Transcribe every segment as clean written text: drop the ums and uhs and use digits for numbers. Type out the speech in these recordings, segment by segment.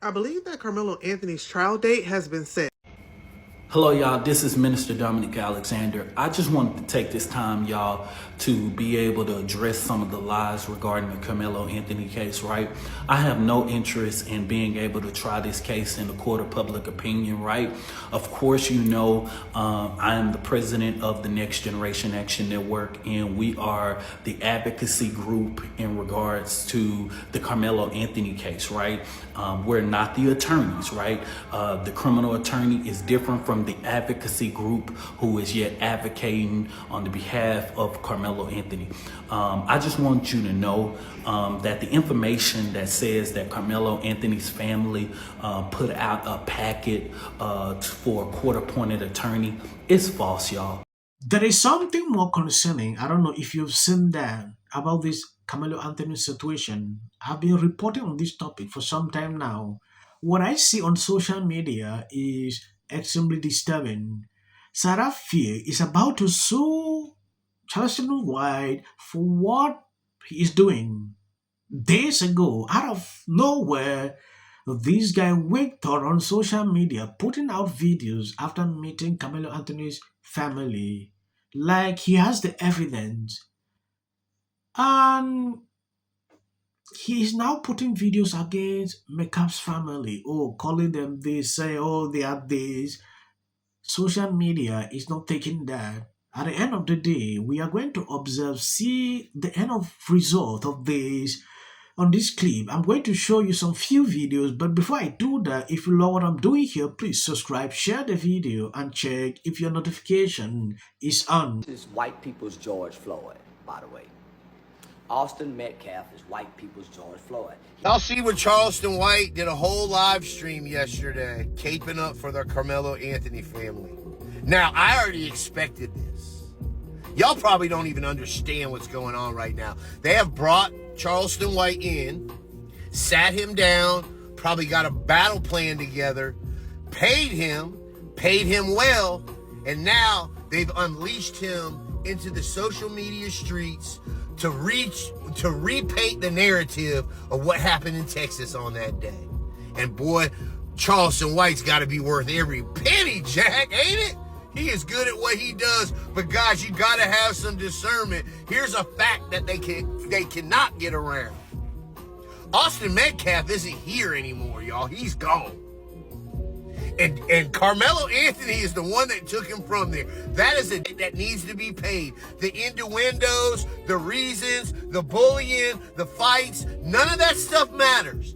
I believe that Karmelo Anthony's trial date has been set. Hello, y'all. This is Minister Dominic Alexander. I just wanted to take this time, y'all, to be able to address some of the lies regarding the Karmelo Anthony case, right? I have no interest in being able to try this case in the court of public opinion, right? Of course, you know, I am the president of the Next Generation Action Network, and we are the advocacy group in regards to the Karmelo Anthony case, right? We're not the attorneys, right? The criminal attorney is different from the advocacy group who is yet advocating on the behalf of Karmelo Anthony. I just want you to know that the information that says that Karmelo Anthony's family put out a packet for a court-appointed attorney is false, y'all. There is something more concerning. I don't know if you've seen that about this Karmelo Anthony situation. I've been reporting on this topic for some time now. What I see on social media is extremely disturbing. Sarah Fear is about to sue Charleston White for what he is doing. Days ago, out of nowhere, this guy waked up on social media putting out videos after meeting Karmelo Anthony's family. Like he has the evidence. And he is now putting videos against Metcalf's family. Oh, calling them this, say, oh, they are this. Social media is not taking that. At the end of the day, we are going to observe, see the end of result of this on this clip. I'm going to show you some few videos, but before I do that, if you love what I'm doing here, please subscribe, share the video, and check if your notification is on. This is white people's George Floyd, by the way. Austin Metcalf is white people's George Floyd. Y'all see what Charleston White did a whole live stream yesterday, caping up for the Karmelo Anthony family. Now, I already expected this. Y'all probably don't even understand what's going on right now. They have brought Charleston White in, sat him down, probably got a battle plan together, paid him well, and now they've unleashed him into the social media streets to repaint the narrative of what happened in Texas on that day. And boy, Charleston White's got to be worth every penny, Jack, ain't it? He is good at what he does, but guys, you got to have some discernment. Here's a fact that they cannot get around. Austin Metcalf isn't here anymore, y'all. He's gone. And Karmelo Anthony is the one that took him from there. That is a debt that needs to be paid. The innuendos, the reasons, the bullying, the fights, none of that stuff matters.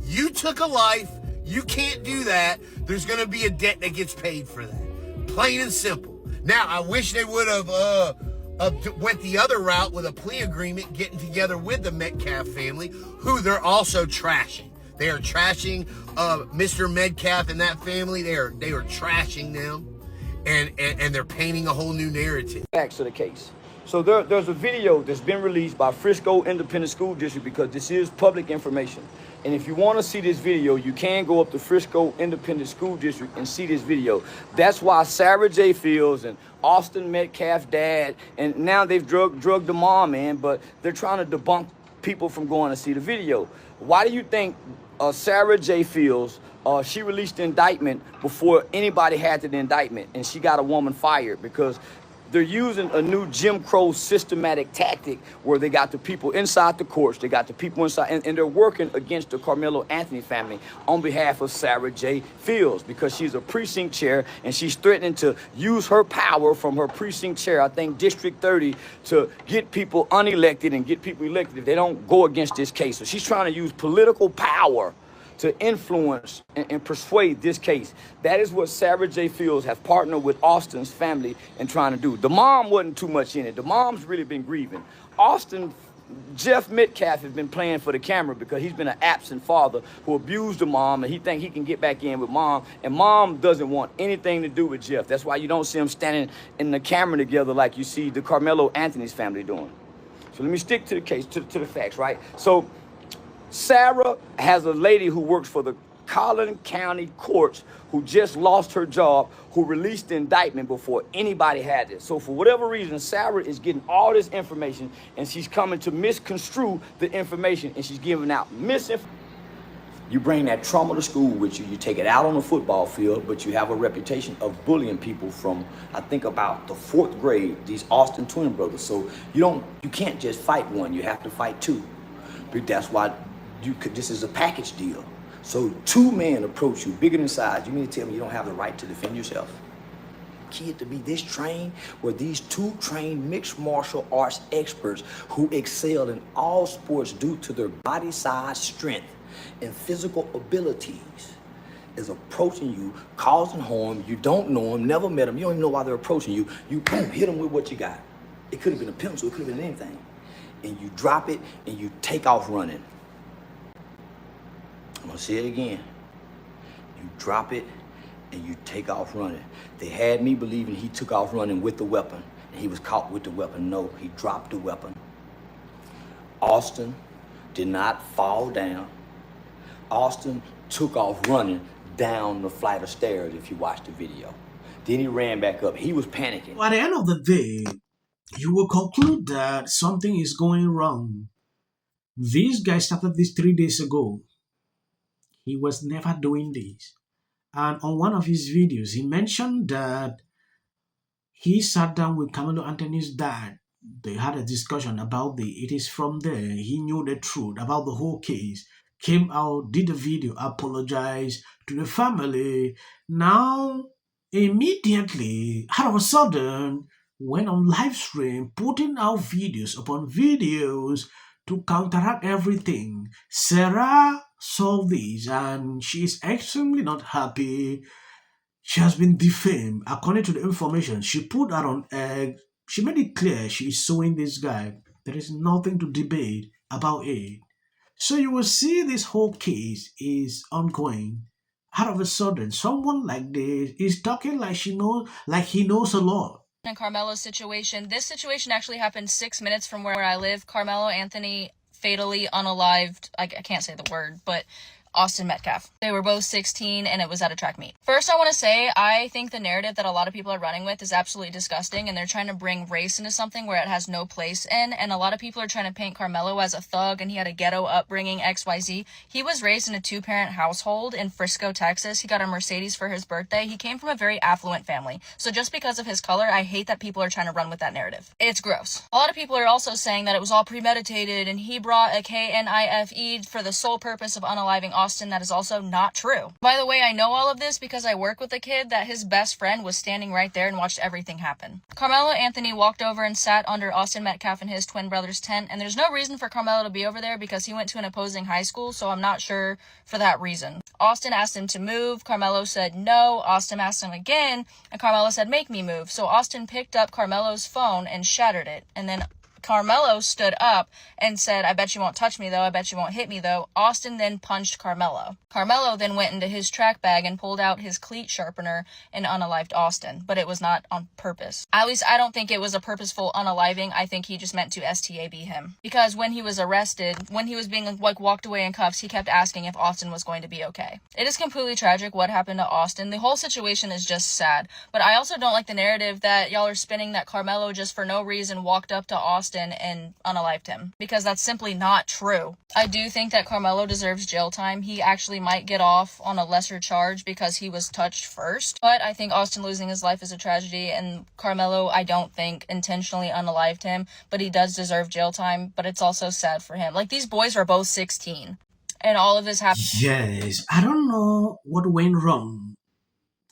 You took a life. You can't do that. There's going to be a debt that gets paid for that. Plain and simple. Now, I wish they would have went the other route with a plea agreement, getting together with the Metcalf family, who they're also trashing. They are trashing Mr. Metcalf and that family. They are trashing them, and they're painting a whole new narrative. Facts of the case. So there's a video that's been released by Frisco Independent School District, because this is public information. And if you want to see this video, you can go up to Frisco Independent School District and see this video. That's why Sarah J. Fields and Austin Metcalf's dad, and now they've drugged the mom in, but they're trying to debunk people from going to see the video. Why do you think Sarah J. Fields, she released the indictment before anybody had the indictment, and she got a woman fired? Because they're using a new Jim Crow systematic tactic where they got the people inside the courts, they got the people inside, and they're working against the Karmelo Anthony family on behalf of Sarah J. Fields, because she's a precinct chair and she's threatening to use her power from her precinct chair, I think District 30, to get people unelected and get people elected if they don't go against this case. So she's trying to use political power to influence and persuade this case. That is what Sarah J. Fields have partnered with Austin's family in trying to do. The mom wasn't too much in it. The mom's really been grieving. Jeff Metcalf has been playing for the camera because he's been an absent father who abused the mom, and he think he can get back in with mom, and mom doesn't want anything to do with Jeff. That's why you don't see them standing in the camera together like you see the Karmelo Anthony's family doing. So let me stick to the case, to the facts, right? So Sarah has a lady who works for the Collin County courts who just lost her job, who released the indictment before anybody had it. So for whatever reason, Sarah is getting all this information, and she's coming to misconstrue the information, and she's giving out misinformation. You bring that trauma to school with you. You take it out on the football field, but you have a reputation of bullying people from, I think, about the 4th grade, these Austin twin brothers. So you can't just fight one, you have to fight two. But that's why this is a package deal. So 2 men approach you, bigger than size. You mean to tell me you don't have the right to defend yourself? Kid to be this trained, where these 2 trained mixed martial arts experts who excel in all sports due to their body size, strength, and physical abilities is approaching you, causing harm. You don't know them, never met them, you don't even know why they're approaching you. You boom, hit them with what you got. It could have been a pencil, it could have been anything. And you drop it and you take off running. I'm gonna say it again. You drop it and you take off running. They had me believing he took off running with the weapon and he was caught with the weapon. No, he dropped the weapon. Austin did not fall down. Austin took off running down the flight of stairs, if you watch the video. Then he ran back up. He was panicking. At the end of the day, you will conclude that something is going wrong. This guy started this 3 days ago. He was never doing this. And on one of his videos, he mentioned that he sat down with Karmelo Anthony's dad. They had a discussion about it is from there he knew the truth about the whole case. Came out, did a video, apologized to the family. Now, immediately, out of a sudden, went on live stream, putting out videos upon videos to counteract everything. Sarah saw this and she is extremely not happy. She has been defamed. According to the information she put out on egg, she made it clear she is suing this guy. There is nothing to debate about it. So you will see this whole case is ongoing. Out of a sudden, someone like this is talking like he knows a lot. In Karmelo's situation, this situation actually happened 6 minutes from where I live. Karmelo Anthony fatally unalived, I can't say the word, but Austin Metcalf. They were both 16 and it was at a track meet. First, I want to say I think the narrative that a lot of people are running with is absolutely disgusting, and they're trying to bring race into something where it has no place in, and a lot of people are trying to paint Karmelo as a thug and he had a ghetto upbringing, XYZ. He was raised in a 2-parent household in Frisco, Texas. He got a Mercedes for his birthday. He came from a very affluent family. So just because of his color, I hate that people are trying to run with that narrative. It's gross. A lot of people are also saying that it was all premeditated and he brought a KNIFE for the sole purpose of unaliving Austin. That is also not true. By the way, I know all of this because I work with a kid that his best friend was standing right there and watched everything happen. Karmelo Anthony walked over and sat under Austin Metcalf and his twin brother's tent, and there's no reason for Karmelo to be over there because he went to an opposing high school, so I'm not sure for that reason. Austin asked him to move. Karmelo said no. Austin asked him again, and Karmelo said, "Make me move." So Austin picked up Karmelo's phone and shattered it, and then Karmelo stood up and said, "I bet you won't touch me, though. I bet you won't hit me, though." Austin then punched Karmelo. Karmelo then went into his track bag and pulled out his cleat sharpener and unalived Austin, but it was not on purpose. At least I don't think it was a purposeful unaliving. I think he just meant to STAB him. Because when he was arrested, when he was being walked away in cuffs, he kept asking if Austin was going to be okay. It is completely tragic what happened to Austin. The whole situation is just sad. But I also don't like the narrative that y'all are spinning that Karmelo just for no reason walked up to Austin and unalived him, because that's simply not true. I do think that Karmelo deserves jail time. He actually might get off on a lesser charge because he was touched first, but I think Austin losing his life is a tragedy, and Karmelo, I don't think intentionally unalived him, but he does deserve jail time. But it's also sad for him. Like, these boys are both 16 and all of this happened. Yes, I don't know what went wrong.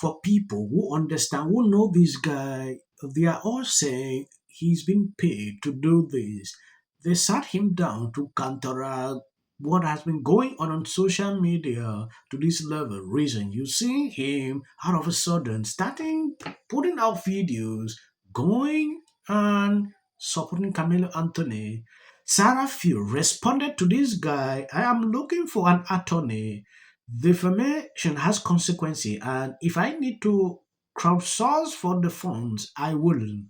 For people who understand, who know this guy, they are all saying he's been paid to do this. They sat him down to counteract what has been going on social media to this level. Reason you see him out of a sudden starting putting out videos, going and supporting Karmelo Anthony. Sarah Field responded to this guy, "I am looking for an attorney. Defamation has consequences, and if I need to crowdsource for the funds, I will."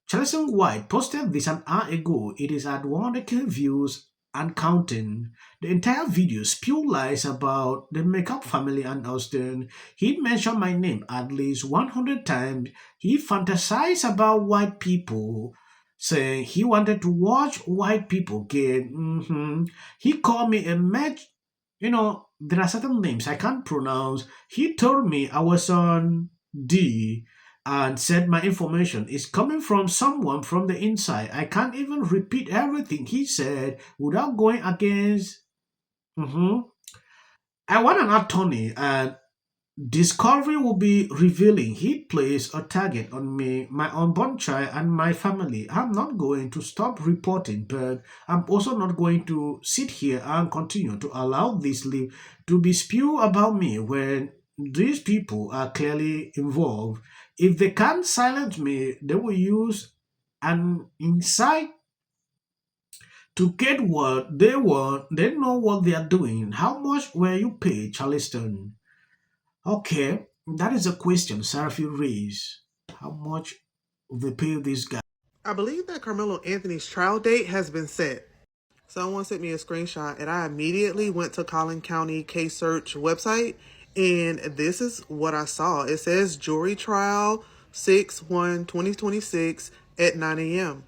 Chelsea White posted this an hour ago. It is at 100k views and counting. The entire video spewed lies about the Metcalf family and Austin. He mentioned my name at least 100 times. He fantasized about white people, saying he wanted to watch white people get. He called me a There are certain names I can't pronounce. He told me I was on D and said my information is coming from someone from the inside. I can't even repeat everything he said without going against. Mhm. I want an attorney, and discovery will be revealing he placed a target on me, my unborn child, and my family. I'm not going to stop reporting, but I'm also not going to sit here and continue to allow this to be spewed about me when these people are clearly involved. If they can't silence me, they will use an insight to get what they want. They know what they are doing. How much were you paid, Charleston? Okay, that is a question Seraphim raised. How much they pay this guy? I believe that Karmelo Anthony's trial date has been set. Someone sent me a screenshot, and I immediately went to Collin County Case Search website, and this is what I saw. It says jury trial 6/1/2026 at 9 a.m.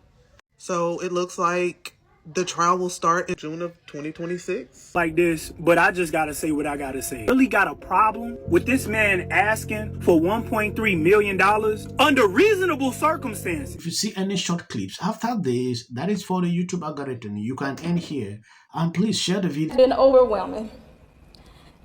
So it looks like the trial will start in June of 2026. Like this, but I just gotta say what I gotta say. Really got a problem with this man asking for $1.3 million under reasonable circumstances. If you see any short clips after this, that is for the YouTube algorithm. You can end here. And please share the video. It's been overwhelming.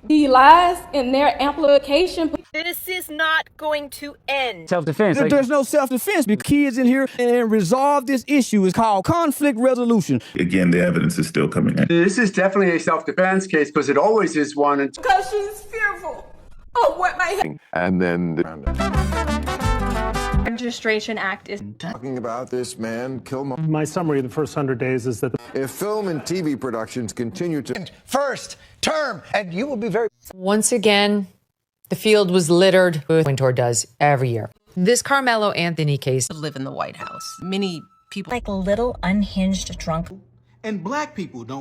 The lies and their amplification. This is not going to end. Self-defense. There's no self-defense because kids in here and resolve this issue is called conflict resolution. Again, the evidence is still coming in. This is definitely a self-defense case because it always is one. Because she's fearful of what may happen. And then the Registration Act is talking about this man, Killmonger. My summary of the first 100 days is that if film and TV productions continue to first term, and you will be very. Once again, the field was littered with Wintour does every year. This Karmelo Anthony case. Live in the White House. Many people like a little unhinged drunk. And black people don't.